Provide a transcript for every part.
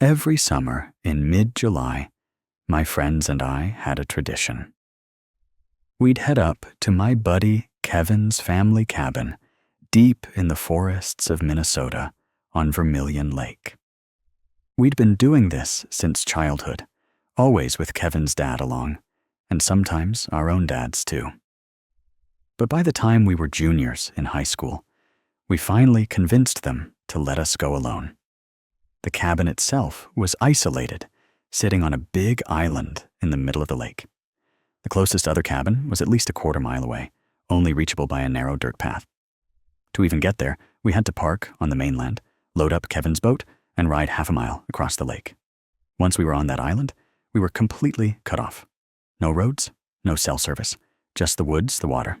Every summer in mid-July, my friends and I had a tradition. We'd head up to my buddy Kevin's family cabin deep in the forests of Minnesota on Vermilion Lake. We'd been doing this since childhood, always with Kevin's dad along, and sometimes our own dads too. But by the time we were juniors in high school, we finally convinced them to let us go alone. The cabin itself was isolated, sitting on a big island in the middle of the lake. The closest other cabin was at least a quarter mile away, only reachable by a narrow dirt path. To even get there, we had to park on the mainland, load up Kevin's boat, and ride half a mile across the lake. Once we were on that island, we were completely cut off. No roads, no cell service, just the woods, the water,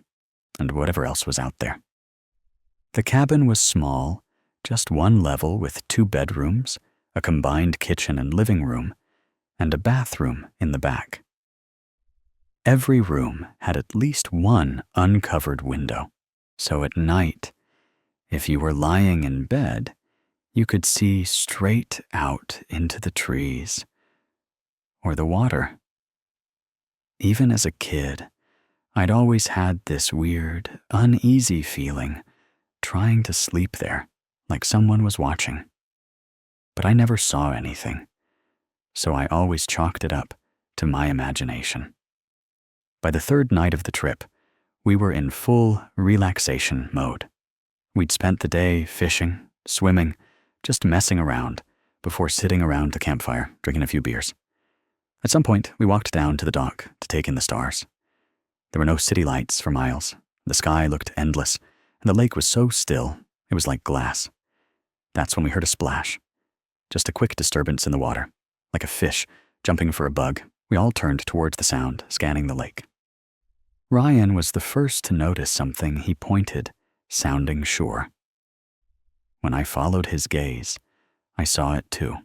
and whatever else was out there. The cabin was small, just one level with 2 bedrooms, a combined kitchen and living room, and a bathroom in the back. Every room had at least one uncovered window, so at night, if you were lying in bed, you could see straight out into the trees or the water. Even as a kid, I'd always had this weird, uneasy feeling trying to sleep there, like someone was watching. But I never saw anything, so I always chalked it up to my imagination. By the 3rd night of the trip, we were in full relaxation mode. We'd spent the day fishing, swimming, just messing around before sitting around the campfire, drinking a few beers. At some point, we walked down to the dock to take in the stars. There were no city lights for miles. The sky looked endless, and the lake was so still, it was like glass. That's when we heard a splash. Just a quick disturbance in the water, like a fish jumping for a bug. We all turned towards the sound, scanning the lake. Ryan was the first to notice something he pointed, sounding sure. When I followed his gaze, I saw it too.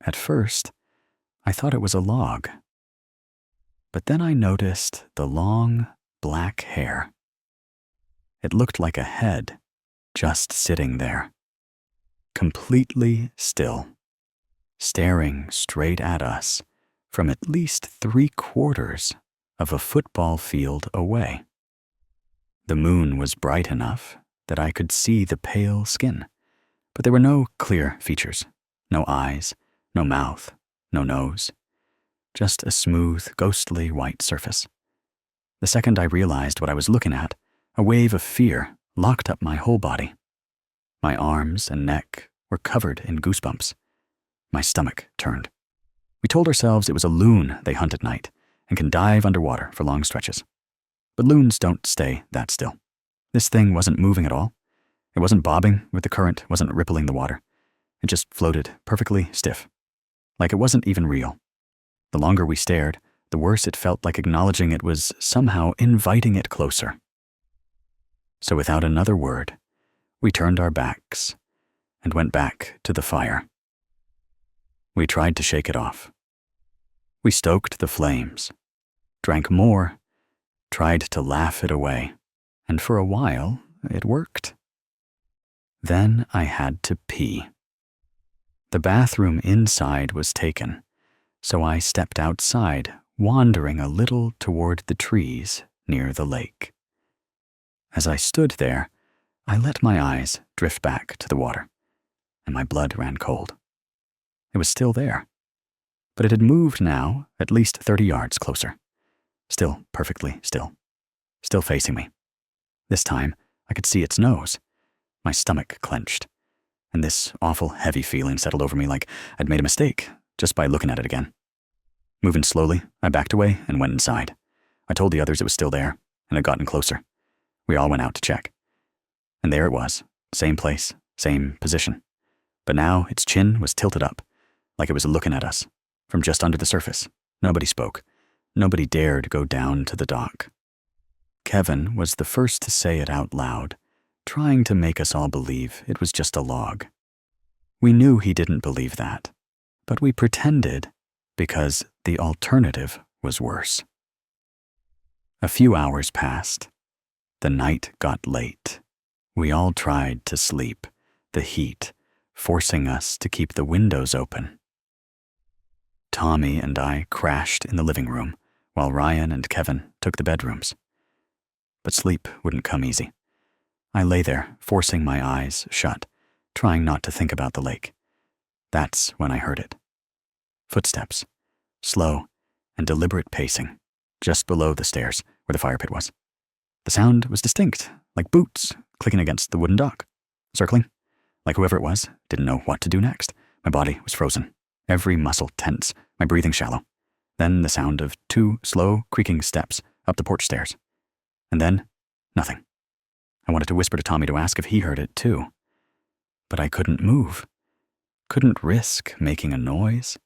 At first, I thought it was a log. But then I noticed the long, black hair. It looked like a head, just sitting there, completely still, staring straight at us from at least 3/4 of a football field away. The moon was bright enough that I could see the pale skin, but there were no clear features, no eyes, no mouth, no nose, just a smooth, ghostly white surface. The second I realized what I was looking at, a wave of fear locked up my whole body. My arms and neck were covered in goosebumps. My stomach turned. We told ourselves it was a loon they hunt at night and can dive underwater for long stretches. But loons don't stay that still. This thing wasn't moving at all. It wasn't bobbing with the current, wasn't rippling the water. It just floated perfectly stiff, like it wasn't even real. The longer we stared, the worse it felt, like acknowledging it was somehow inviting it closer. So without another word, we turned our backs and went back to the fire. We tried to shake it off. We stoked the flames, drank more, tried to laugh it away, and for a while, it worked. Then I had to pee. The bathroom inside was taken, so I stepped outside, wandering a little toward the trees near the lake. As I stood there, I let my eyes drift back to the water, and my blood ran cold. It was still there, but it had moved now at least 30 yards closer. Still perfectly still, still facing me. This time, I could see its nose. My stomach clenched, and this awful heavy feeling settled over me like I'd made a mistake just by looking at it again. Moving slowly, I backed away and went inside. I told the others it was still there, and had gotten closer. We all went out to check. And there it was, same place, same position. But now its chin was tilted up, like it was looking at us, from just under the surface. Nobody spoke. Nobody dared go down to the dock. Kevin was the first to say it out loud, trying to make us all believe it was just a log. We knew he didn't believe that, but we pretended because the alternative was worse. A few hours passed. The night got late. We all tried to sleep, the heat forcing us to keep the windows open. Tommy and I crashed in the living room, while Ryan and Kevin took the bedrooms. But sleep wouldn't come easy. I lay there, forcing my eyes shut, trying not to think about the lake. That's when I heard it. Footsteps, slow and deliberate pacing, just below the stairs where the fire pit was. The sound was distinct, like boots clicking against the wooden dock. Circling, like whoever it was didn't know what to do next. My body was frozen, every muscle tense, my breathing shallow. Then the sound of 2 slow, creaking steps up the porch stairs. And then, nothing. I wanted to whisper to Tommy to ask if he heard it too. But I couldn't move. Couldn't risk making a noise.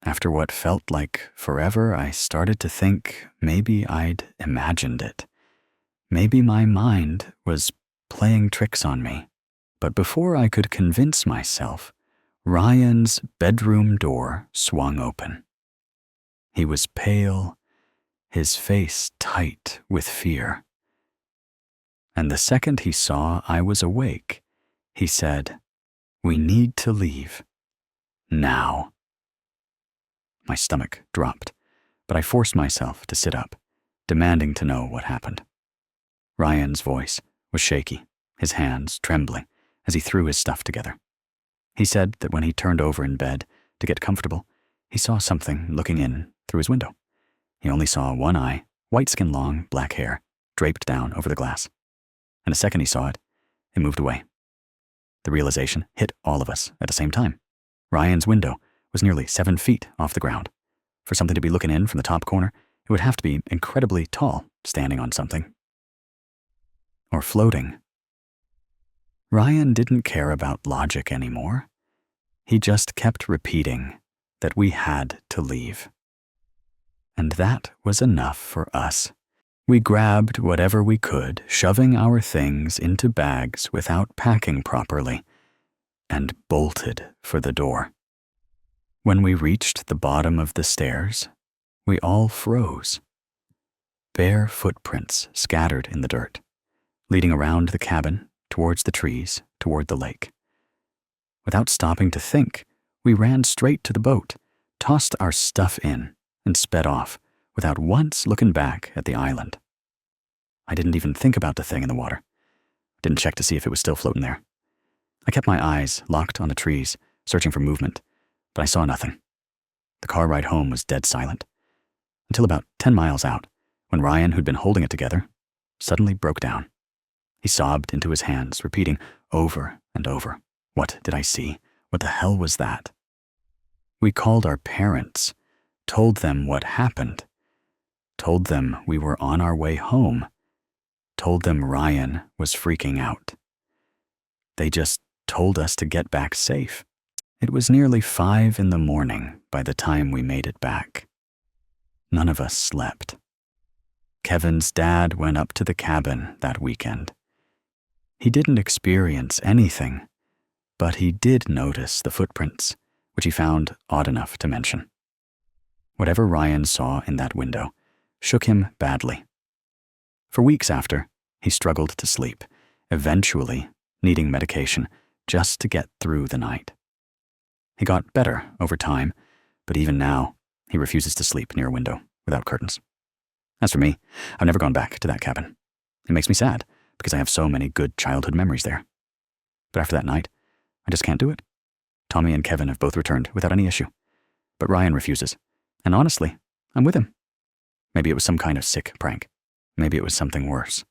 After what felt like forever, I started to think maybe I'd imagined it. Maybe my mind was playing tricks on me. But before I could convince myself, Ryan's bedroom door swung open. He was pale, his face tight with fear. And the second he saw I was awake, he said, "We need to leave. Now." My stomach dropped, but I forced myself to sit up, demanding to know what happened. Ryan's voice was shaky, his hands trembling as he threw his stuff together. He said that when he turned over in bed to get comfortable, he saw something looking in through his window. He only saw one eye, white skin long, black hair, draped down over the glass. And the second he saw it, it moved away. The realization hit all of us at the same time. Ryan's window was nearly 7 feet off the ground. For something to be looking in from the top corner, it would have to be incredibly tall, standing on something. Or floating. Ryan didn't care about logic anymore. He just kept repeating that we had to leave. And that was enough for us. We grabbed whatever we could, shoving our things into bags without packing properly, and bolted for the door. When we reached the bottom of the stairs, we all froze. Bare footprints scattered in the dirt, leading around the cabin, towards the trees, toward the lake. Without stopping to think, we ran straight to the boat, tossed our stuff in, and sped off, without once looking back at the island. I didn't even think about the thing in the water. Didn't check to see if it was still floating there. I kept my eyes locked on the trees, searching for movement, but I saw nothing. The car ride home was dead silent, until about 10 miles out, when Ryan, who'd been holding it together, suddenly broke down. He sobbed into his hands, repeating over and over, "What did I see? What the hell was that?" We called our parents, told them what happened, told them we were on our way home, told them Ryan was freaking out. They just told us to get back safe. It was nearly 5 in the morning by the time we made it back. None of us slept. Kevin's dad went up to the cabin that weekend. He didn't experience anything, but he did notice the footprints, which he found odd enough to mention. Whatever Ryan saw in that window shook him badly. For weeks after, he struggled to sleep, eventually needing medication just to get through the night. He got better over time, but even now, he refuses to sleep near a window without curtains. As for me, I've never gone back to that cabin. It makes me sad, because I have so many good childhood memories there. But after that night, I just can't do it. Tommy and Kevin have both returned without any issue. But Ryan refuses. And honestly, I'm with him. Maybe it was some kind of sick prank. Maybe it was something worse.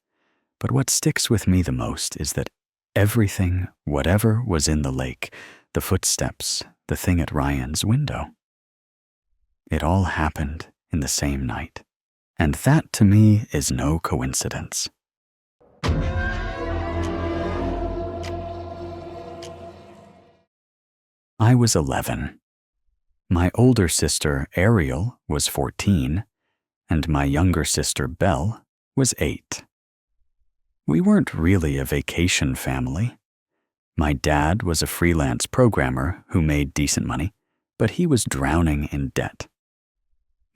But what sticks with me the most is that everything, whatever was in the lake, the footsteps, the thing at Ryan's window, it all happened in the same night. And that to me is no coincidence. I was 11. My older sister, Ariel, was 14, and my younger sister, Belle, was 8. We weren't really a vacation family. My dad was a freelance programmer who made decent money, but he was drowning in debt.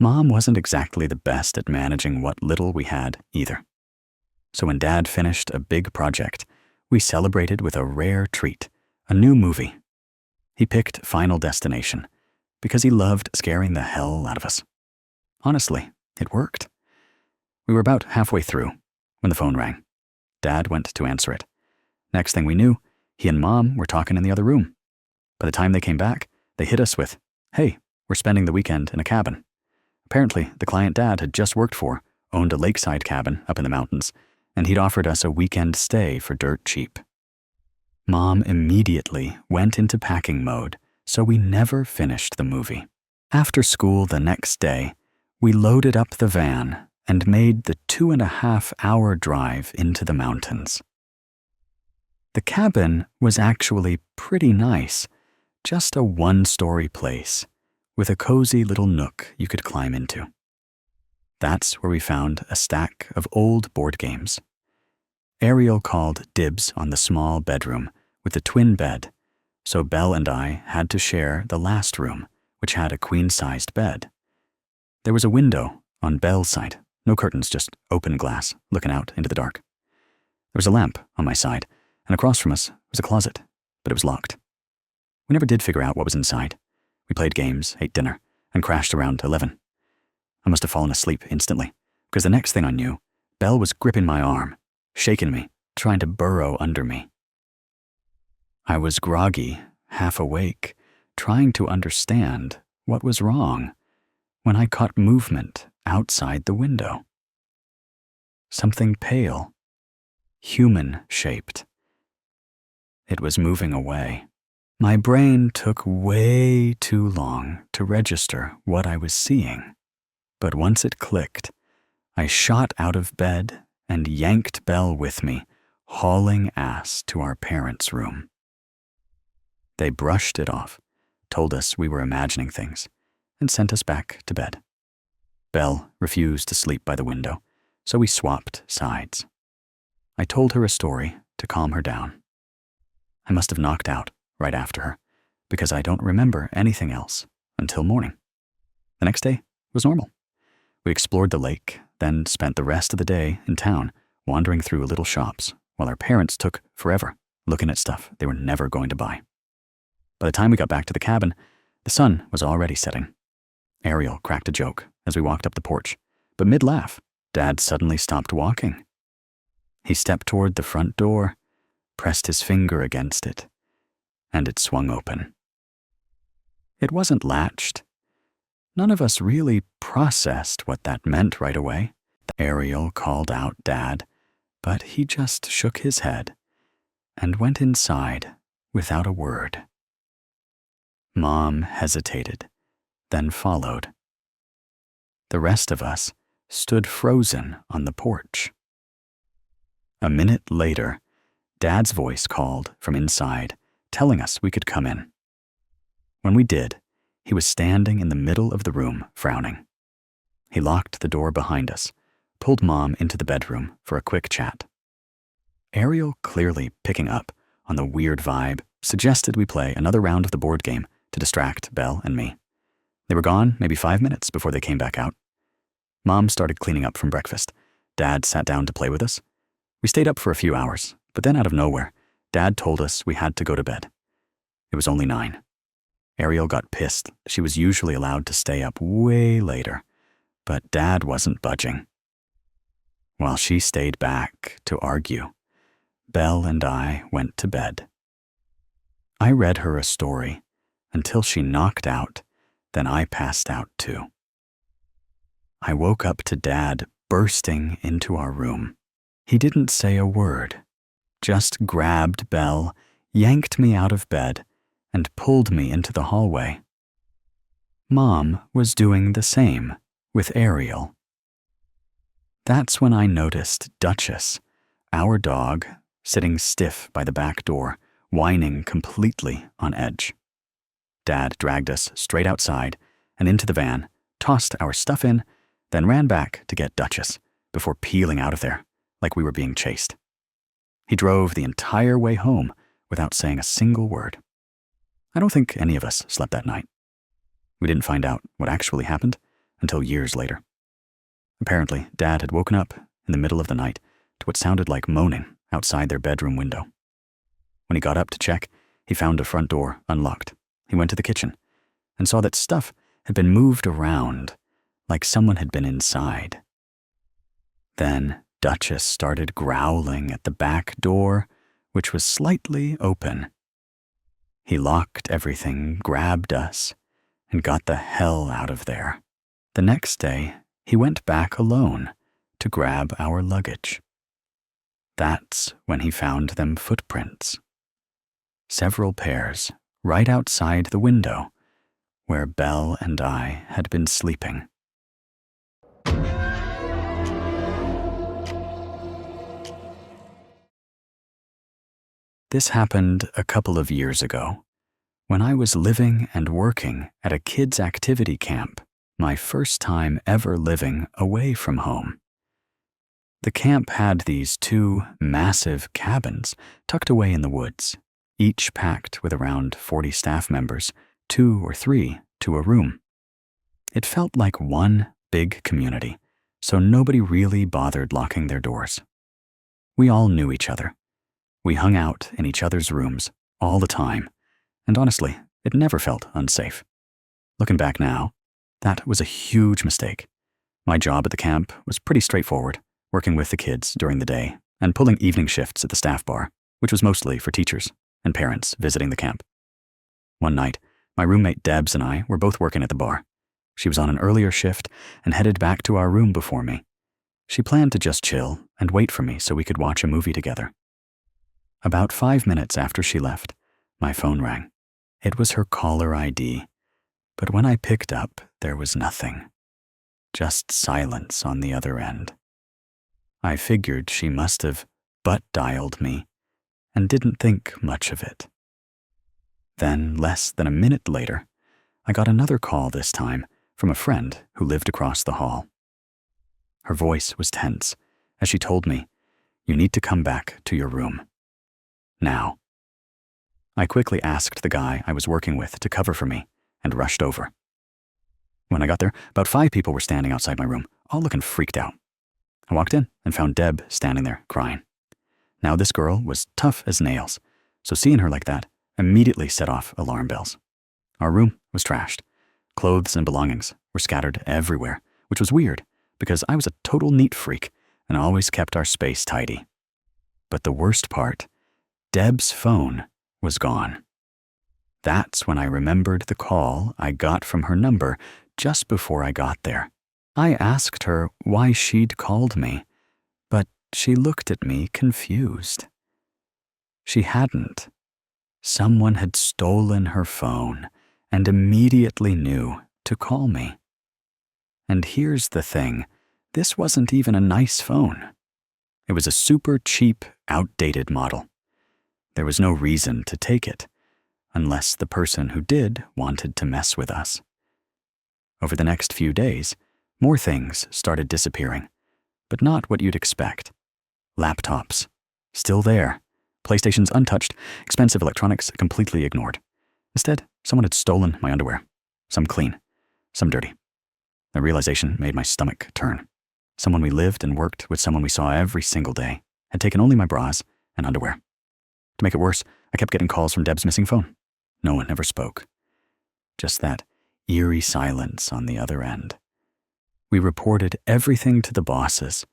Mom wasn't exactly the best at managing what little we had either. So when Dad finished a big project, we celebrated with a rare treat, a new movie. He picked Final Destination because he loved scaring the hell out of us. Honestly, it worked. We were about halfway through when the phone rang. Dad went to answer it. Next thing we knew, he and Mom were talking in the other room. By the time they came back, they hit us with, "Hey, we're spending the weekend in a cabin." Apparently, the client Dad had just worked for owned a lakeside cabin up in the mountains, and he'd offered us a weekend stay for dirt cheap. Mom immediately went into packing mode, so we never finished the movie. After school the next day, we loaded up the van and made the 2.5-hour drive into the mountains. The cabin was actually pretty nice, just a one-story place with a cozy little nook you could climb into. That's where we found a stack of old board games. Ariel called dibs on the small bedroom with the twin bed, so Belle and I had to share the last room, which had a queen-sized bed. There was a window on Belle's side, no curtains, just open glass looking out into the dark. There was a lamp on my side, and across from us was a closet, but it was locked. We never did figure out what was inside. We played games, ate dinner, and crashed around 11. I must have fallen asleep instantly, because the next thing I knew, Belle was gripping my arm, shaking me, trying to burrow under me. I was groggy, half awake, trying to understand what was wrong, when I caught movement outside the window. Something pale, human-shaped. It was moving away. My brain took way too long to register what I was seeing, but once it clicked, I shot out of bed and yanked Belle with me, hauling ass to our parents' room. They brushed it off, told us we were imagining things, and sent us back to bed. Belle refused to sleep by the window, so we swapped sides. I told her a story to calm her down. I must have knocked out right after her, because I don't remember anything else until morning. The next day was normal. We explored the lake, then spent the rest of the day in town, wandering through little shops, while our parents took forever looking at stuff they were never going to buy. By the time we got back to the cabin, the sun was already setting. Ariel cracked a joke as we walked up the porch, but mid-laugh, Dad suddenly stopped walking. He stepped toward the front door, pressed his finger against it, and it swung open. It wasn't latched. None of us really processed what that meant right away. Ariel called out Dad, but he just shook his head and went inside without a word. Mom hesitated, then followed. The rest of us stood frozen on the porch. A minute later, Dad's voice called from inside, telling us we could come in. When we did, he was standing in the middle of the room, frowning. He locked the door behind us, pulled Mom into the bedroom for a quick chat. Ariel, clearly picking up on the weird vibe, suggested we play another round of the board game to distract Belle and me. They were gone maybe 5 minutes before they came back out. Mom started cleaning up from breakfast. Dad sat down to play with us. We stayed up for a few hours, but then out of nowhere, Dad told us we had to go to bed. It was only 9. Ariel got pissed. She was usually allowed to stay up way later, but Dad wasn't budging. While she stayed back to argue, Belle and I went to bed. I read her a story until she knocked out, then I passed out too. I woke up to Dad bursting into our room. He didn't say a word, just grabbed Belle, yanked me out of bed, and pulled me into the hallway. Mom was doing the same with Ariel. That's when I noticed Duchess, our dog, sitting stiff by the back door, whining completely on edge. Dad dragged us straight outside and into the van, tossed our stuff in, then ran back to get Duchess before peeling out of there like we were being chased. He drove the entire way home without saying a single word. I don't think any of us slept that night. We didn't find out what actually happened until years later. Apparently, Dad had woken up in the middle of the night to what sounded like moaning outside their bedroom window. When he got up to check, He found a front door unlocked. He went to the kitchen and saw that stuff had been moved around, like someone had been inside. Then Duchess started growling at the back door, which was slightly open. He locked everything, grabbed us, and got the hell out of there. The next day, he went back alone to grab our luggage. That's when he found them footprints. Several pairs, right outside the window, where Belle and I had been sleeping. This happened a couple of years ago, when I was living and working at a kids' activity camp, my first time ever living away from home. The camp had these 2 massive cabins tucked away in the woods, each packed with around 40 staff members, 2 or 3 to a room. It felt like one big community, so nobody really bothered locking their doors. We all knew each other. We hung out in each other's rooms all the time, and honestly, it never felt unsafe. Looking back now, that was a huge mistake. My job at the camp was pretty straightforward, working with the kids during the day and pulling evening shifts at the staff bar, which was mostly for teachers and parents visiting the camp. One night, my roommate Debs and I were both working at the bar. She was on an earlier shift and headed back to our room before me. She planned to just chill and wait for me so we could watch a movie together. About 5 minutes after she left, my phone rang. It was her caller ID, but when I picked up, there was nothing. Just silence on the other end. I figured she must have butt-dialed me and didn't think much of it. Then, less than a minute later, I got another call this time from a friend who lived across the hall. Her voice was tense as she told me, "You need to come back to your room. Now." I quickly asked the guy I was working with to cover for me and rushed over. When I got there, about 5 people were standing outside my room, all looking freaked out. I walked in and found Deb standing there crying. Now this girl was tough as nails, so seeing her like that immediately set off alarm bells. Our room was trashed. Clothes and belongings were scattered everywhere, which was weird because I was a total neat freak and always kept our space tidy. But the worst part, Deb's phone was gone. That's when I remembered the call I got from her number just before I got there. I asked her why she'd called me, but she looked at me confused. She hadn't. Someone had stolen her phone and immediately knew to call me. And here's the thing, this wasn't even a nice phone. It was a super cheap, outdated model. There was no reason to take it, unless the person who did wanted to mess with us. Over the next few days, more things started disappearing, but not what you'd expect. Laptops, still there. PlayStations untouched, expensive electronics completely ignored. Instead, someone had stolen my underwear. Some clean, some dirty. The realization made my stomach turn. Someone we lived and worked with, someone we saw every single day, had taken only my bras and underwear. To make it worse, I kept getting calls from Deb's missing phone. No one ever spoke. Just that eerie silence on the other end. We reported everything to the bosses,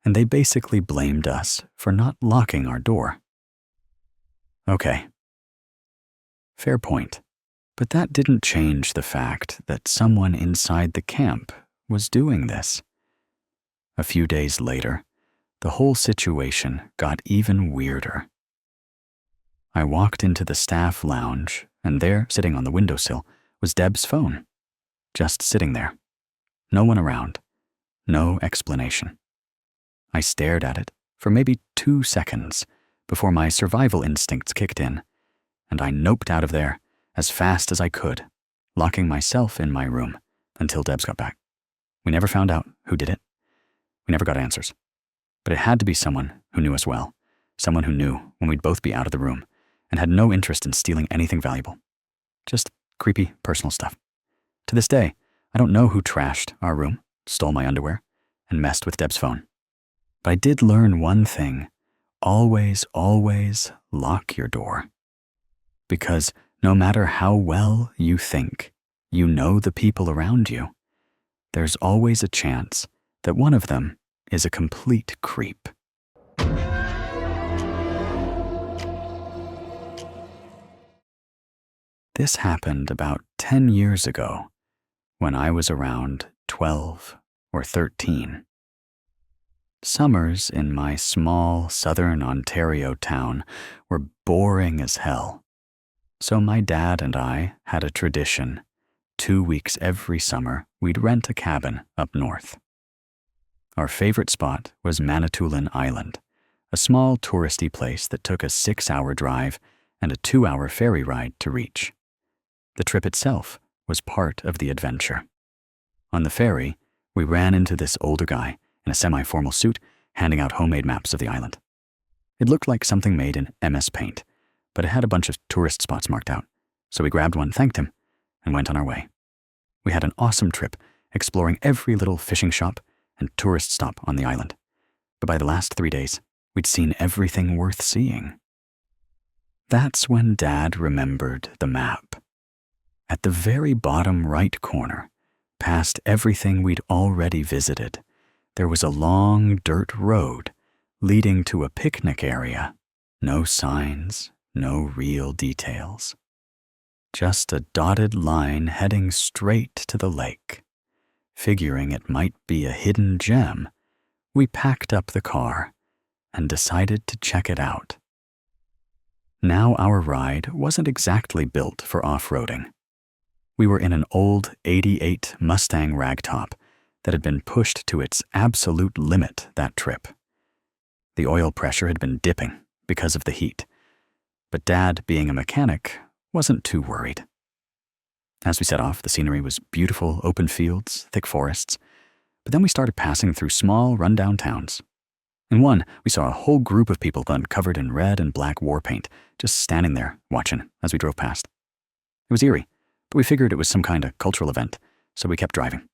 and they basically blamed us for not locking our door. Okay. Fair point. But that didn't change the fact that someone inside the camp was doing this. A few days later, the whole situation got even weirder. I walked into the staff lounge, and there, sitting on the windowsill, was Deb's phone. Just sitting there. No one around. No explanation. I stared at it for maybe 2 seconds before my survival instincts kicked in, and I noped out of there as fast as I could, locking myself in my room until Debs got back. We never found out who did it. We never got answers. But it had to be someone who knew us well, someone who knew when we'd both be out of the room and had no interest in stealing anything valuable. Just creepy personal stuff. To this day, I don't know who trashed our room, stole my underwear, and messed with Deb's phone. But I did learn one thing. Always, always lock your door. Because no matter how well you think you know the people around you, there's always a chance that one of them is a complete creep. This happened about 10 years ago when I was around 12 or 13. Summers in my small southern Ontario town were boring as hell. So my dad and I had a tradition. 2 weeks every summer, we'd rent a cabin up north. Our favorite spot was Manitoulin Island, a small touristy place that took a 6-hour drive and a 2-hour ferry ride to reach. The trip itself was part of the adventure. On the ferry, we ran into this older guy in a semi-formal suit handing out homemade maps of the island. It looked like something made in MS Paint, but it had a bunch of tourist spots marked out, so we grabbed one, thanked him, and went on our way. We had an awesome trip, exploring every little fishing shop and tourist stop on the island. But by the last 3 days, we'd seen everything worth seeing. That's when Dad remembered the map. At the very bottom right corner, past everything we'd already visited, there was a long dirt road leading to a picnic area. No signs, no real details. Just a dotted line heading straight to the lake. Figuring it might be a hidden gem, we packed up the car and decided to check it out. Now our ride wasn't exactly built for off-roading. We were in an old '88 Mustang ragtop that had been pushed to its absolute limit that trip. The oil pressure had been dipping because of the heat, but Dad, being a mechanic, wasn't too worried. As we set off, the scenery was beautiful open fields, thick forests, but then we started passing through small, rundown towns. In one, we saw a whole group of people covered in red and black war paint, just standing there, watching as we drove past. It was eerie, but we figured it was some kind of cultural event, so we kept driving.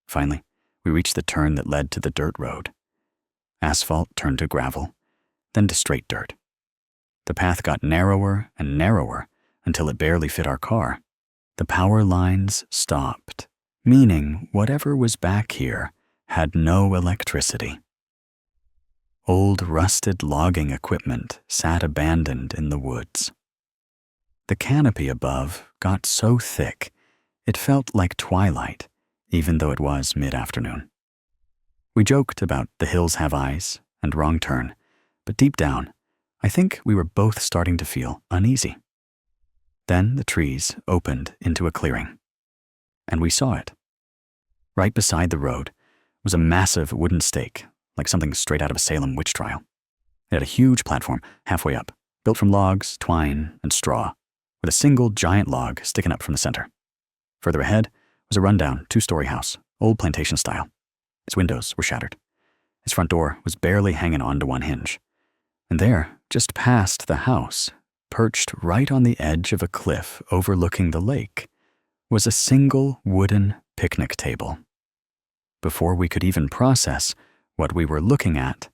Finally, we reached the turn that led to the dirt road. Asphalt turned to gravel, then to straight dirt. The path got narrower and narrower until it barely fit our car. The power lines stopped, meaning whatever was back here had no electricity. Old rusted logging equipment sat abandoned in the woods. The canopy above got so thick it felt like twilight, even though it was mid-afternoon. We joked about the hills have eyes and wrong turn, but deep down, I think we were both starting to feel uneasy. Then the trees opened into a clearing, and we saw it. Right beside the road was a massive wooden stake, like something straight out of a Salem witch trial. It had a huge platform halfway up, built from logs, twine, and straw, with a single giant log sticking up from the center. Further ahead was a rundown 2-story house, old plantation style. Its windows were shattered. Its front door was barely hanging on to one hinge. And there, just past the house, perched right on the edge of a cliff overlooking the lake, was a single wooden picnic table. Before we could even process what we were looking at,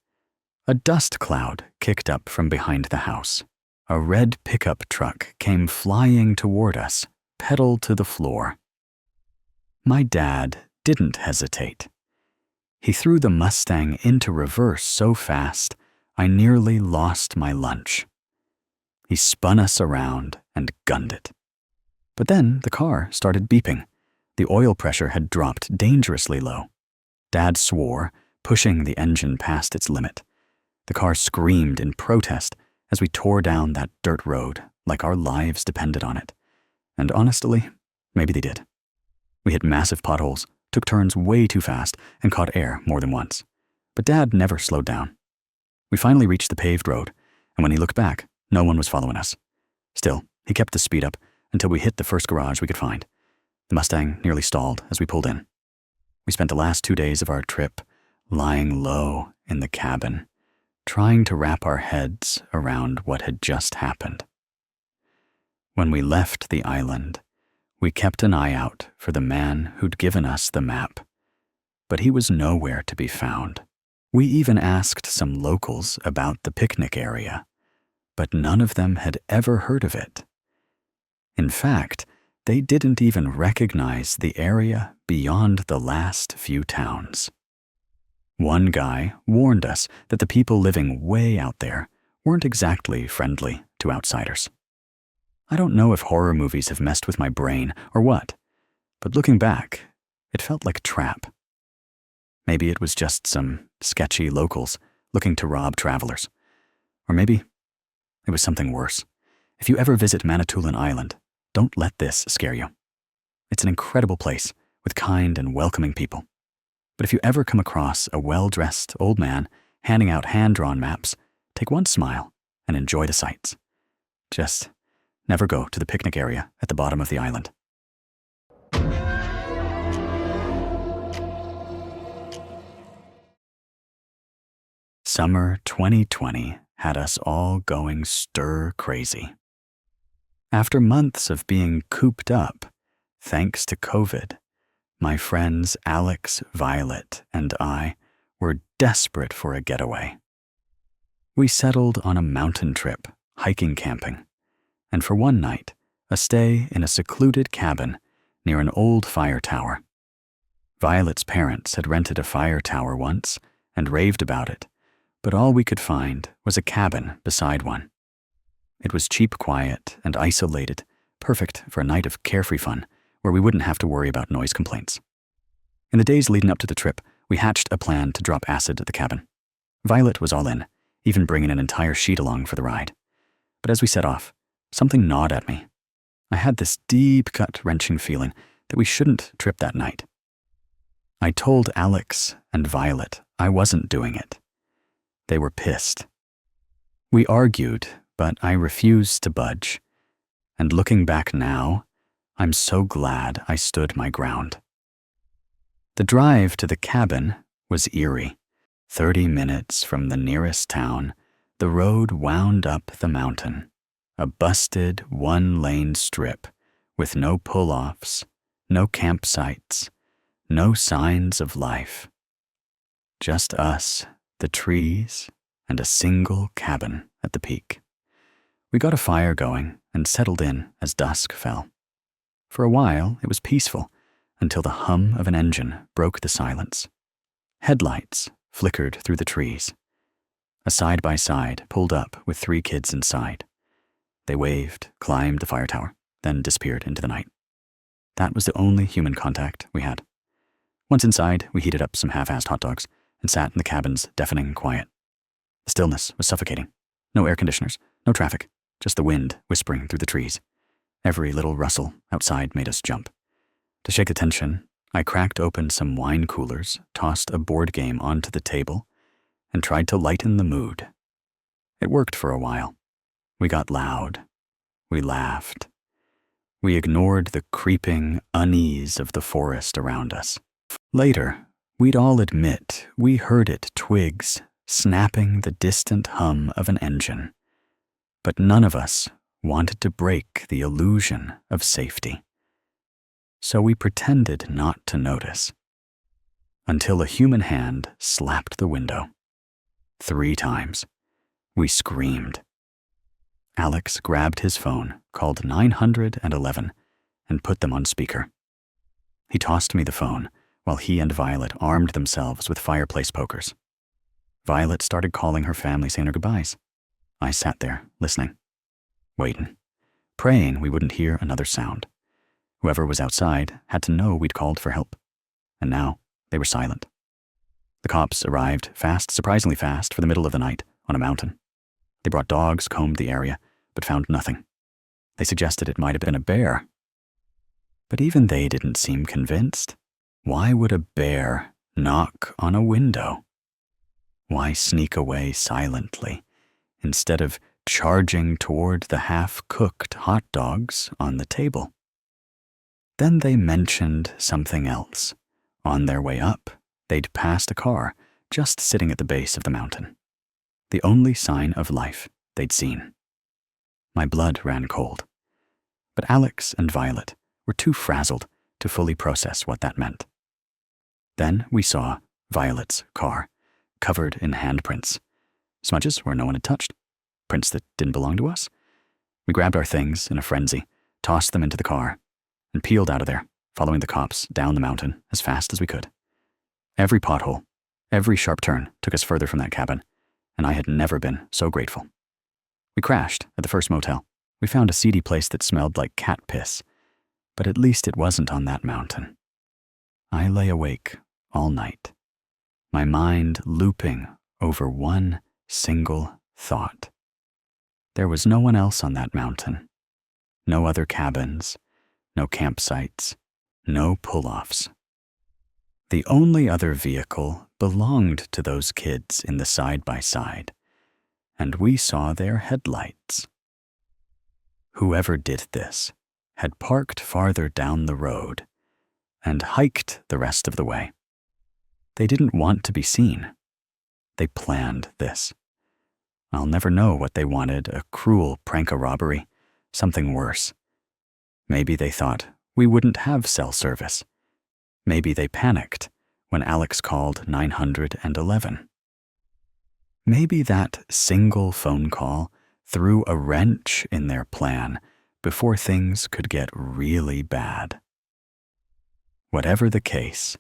a dust cloud kicked up from behind the house. A red pickup truck came flying toward us, pedal to the floor. My dad didn't hesitate. He threw the Mustang into reverse so fast, I nearly lost my lunch. He spun us around and gunned it. But then the car started beeping. The oil pressure had dropped dangerously low. Dad swore, pushing the engine past its limit. The car screamed in protest as we tore down that dirt road like our lives depended on it. And honestly, maybe they did. We hit massive potholes, took turns way too fast, and caught air more than once. But Dad never slowed down. We finally reached the paved road, and when he looked back, no one was following us. Still, he kept the speed up until we hit the first garage we could find. The Mustang nearly stalled as we pulled in. We spent the last 2 days of our trip lying low in the cabin, trying to wrap our heads around what had just happened. When we left the island, we kept an eye out for the man who'd given us the map, but he was nowhere to be found. We even asked some locals about the picnic area, but none of them had ever heard of it, In fact, they didn't even recognize the area beyond the last few towns. One guy warned us that the people living way out there weren't exactly friendly to outsiders. I don't know if horror movies have messed with my brain or what, but looking back, it felt like a trap. Maybe it was just some sketchy locals looking to rob travelers. Or maybe it was something worse. If you ever visit Manitoulin Island, don't let this scare you. It's an incredible place with kind and welcoming people. But if you ever come across a well-dressed old man handing out hand-drawn maps, take one smile and enjoy the sights. Just never go to the picnic area at the bottom of the island. Summer 2020 had us all going stir crazy. After months of being cooped up, thanks to COVID, my friends Alex, Violet, and I were desperate for a getaway. We settled on a mountain trip, hiking camping, and for one night, a stay in a secluded cabin near an old fire tower. Violet's parents had rented a fire tower once and raved about it, but all we could find was a cabin beside one. It was cheap, quiet, and isolated, perfect for a night of carefree fun where we wouldn't have to worry about noise complaints. In the days leading up to the trip, we hatched a plan to drop acid at the cabin. Violet was all in, even bringing an entire sheet along for the ride. But as we set off, something gnawed at me. I had this deep, gut-wrenching feeling that we shouldn't trip that night. I told Alex and Violet I wasn't doing it. They were pissed. We argued, but I refused to budge. And looking back now, I'm so glad I stood my ground. The drive to the cabin was eerie. 30 minutes from the nearest town, the road wound up the mountain, a busted one-lane strip with no pull-offs, no campsites, no signs of life. Just us, the trees, and a single cabin at the peak. We got a fire going and settled in as dusk fell. For a while, it was peaceful until the hum of an engine broke the silence. Headlights flickered through the trees. A side-by-side pulled up with 3 kids inside. They waved, climbed the fire tower, then disappeared into the night. That was the only human contact we had. Once inside, we heated up some half-assed hot dogs and sat in the cabin's deafening quiet. The stillness was suffocating. No air conditioners, no traffic, just the wind whispering through the trees. Every little rustle outside made us jump. To shake the tension, I cracked open some wine coolers, tossed a board game onto the table, and tried to lighten the mood. It worked for a while. We got loud. We laughed. We ignored the creeping unease of the forest around us. Later, we'd all admit we heard it twigs snapping the distant hum of an engine, but none of us wanted to break the illusion of safety. So we pretended not to notice, until a human hand slapped the window. 3 times. We screamed. Alex grabbed his phone, called 911, and put them on speaker. He tossed me the phone while he and Violet armed themselves with fireplace pokers. Violet started calling her family, saying her goodbyes. I sat there, listening, waiting, praying we wouldn't hear another sound. Whoever was outside had to know we'd called for help, and now they were silent. The cops arrived fast, surprisingly fast, for the middle of the night on a mountain. They brought dogs, combed the area, but found nothing. They suggested it might have been a bear. But even they didn't seem convinced. Why would a bear knock on a window? Why sneak away silently instead of charging toward the half-cooked hot dogs on the table? Then they mentioned something else. On their way up, they'd passed a car just sitting at the base of the mountain. The only sign of life they'd seen. My blood ran cold. But Alex and Violet were too frazzled to fully process what that meant. Then we saw Violet's car, covered in handprints. Smudges where no one had touched. Prints that didn't belong to us. We grabbed our things in a frenzy, tossed them into the car, and peeled out of there, following the cops down the mountain as fast as we could. Every pothole, every sharp turn took us further from that cabin, and I had never been so grateful. We crashed at the first motel. We found a seedy place that smelled like cat piss, but at least it wasn't on that mountain. I lay awake all night, my mind looping over one single thought. There was no one else on that mountain. No other cabins, no campsites, no pull-offs. The only other vehicle belonged to those kids in the side-by-side, and we saw their headlights. Whoever did this had parked farther down the road and hiked the rest of the way. They didn't want to be seen. They planned this. I'll never know what they wanted, a cruel prank a robbery, something worse. Maybe they thought we wouldn't have cell service. Maybe they panicked when Alex called 911. Maybe that single phone call threw a wrench in their plan before things could get really bad. Whatever the case,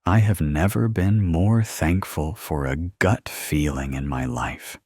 I have never been more thankful for a gut feeling in my life.